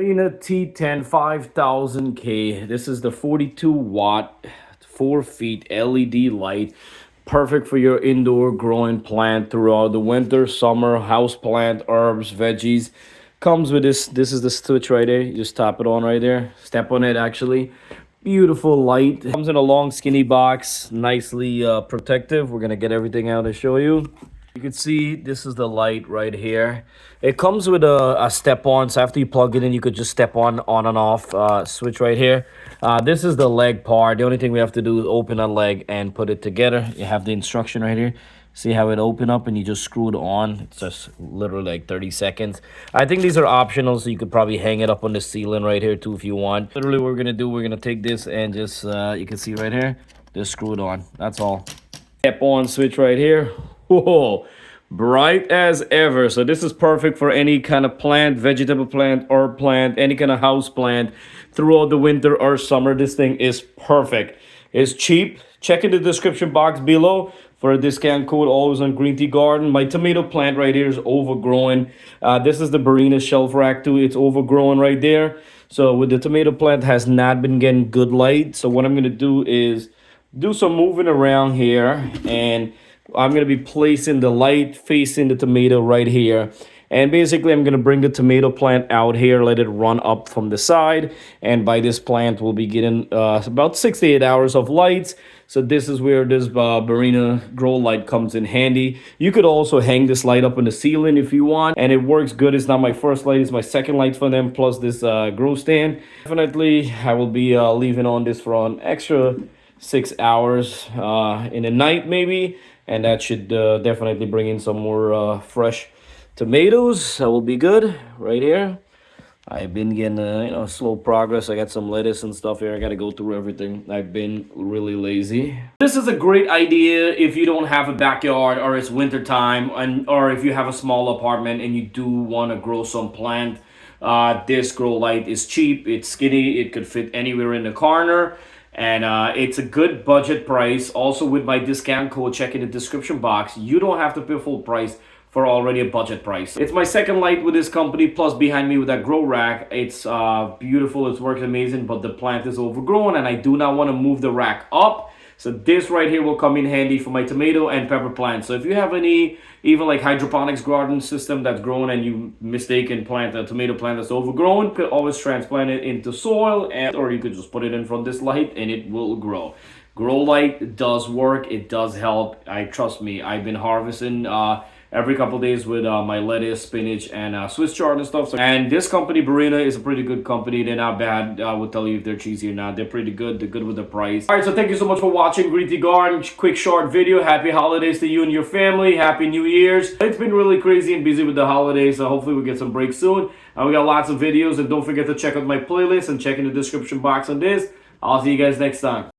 Barrina T10 5000K. This is the 42 watt, 4 feet LED light. Perfect for your indoor growing plant throughout the winter, summer, house plant, herbs, veggies. Comes with this. This is the switch right there. You just tap it on right there. Step on it actually. Beautiful light. Comes in a long skinny box. Nicely protective. We're going to get everything out and show you. You can see this is the light right here. It comes with a step on, so after you plug it in, you could just step on and off switch right here. This is the leg part. The only thing we have to do is open a leg and put it together. You have the instruction right here. See how it open up and you just screw it on. It's just literally like 30 seconds. I think these are optional, so you could probably hang it up on the ceiling right here too if you want. Literally what we're gonna do, we're gonna take this and just you can see right here, just screw it on. That's all. Step on switch right here. Whoa, bright as ever. So this is perfect for any kind of plant, vegetable plant, herb plant, any kind of house plant throughout the winter or summer. This thing is perfect. It's cheap. Check in the description box below for a discount code, always on Green Tea Garden. My tomato plant right here is overgrowing. This is the Barrina shelf rack too. It's overgrown right there. So with the tomato plant has not been getting good light. So what I'm going to do is do some moving around here, and I'm going to be placing the light facing the tomato right here. And basically, I'm going to bring the tomato plant out here, let it run up from the side. And by this plant, we'll be getting about 6 to 8 hours of lights. So this is where this Barrina grow light comes in handy. You could also hang this light up on the ceiling if you want. And it works good. It's not my first light. It's my second light for them, plus this grow stand. Definitely, I will be leaving on this for an extra 6 hours in the night maybe. And that should definitely bring in some more fresh tomatoes. That will be good right here. I've been getting slow progress. I got some lettuce and stuff here. I got to go through everything. I've been really lazy. This is a great idea if you don't have a backyard or it's winter time, or if you have a small apartment and you do want to grow some plant. This grow light is cheap. It's skinny. It could fit anywhere in the corner. And it's a good budget price. Also with my discount code, check in the description box. You don't have to pay full price for already a budget price. It's my second light with this company, plus behind me with that grow rack. It's beautiful, it's working amazing, but the plant is overgrown and I do not want to move the rack up. So this right here will come in handy for my tomato and pepper plants. So if you have any, even like hydroponics garden system that's growing and you mistaken plant a tomato plant that's overgrown, you could always transplant it into soil, or you could just put it in front of this light and it will grow. Grow light does work, it does help. Trust me, I've been harvesting every couple of days with my lettuce, spinach, and Swiss chard and stuff. And this company, Barrina, is a pretty good company. They're not bad. I will tell you if they're cheesy or not. They're pretty good. They're good with the price. All right, so thank you so much for watching Green Tea Garden. Quick, short video. Happy holidays to you and your family. Happy New Year's. It's been really crazy and busy with the holidays, so hopefully we'll get some breaks soon. And we got lots of videos. And don't forget to check out my playlist and check in the description box on this. I'll see you guys next time.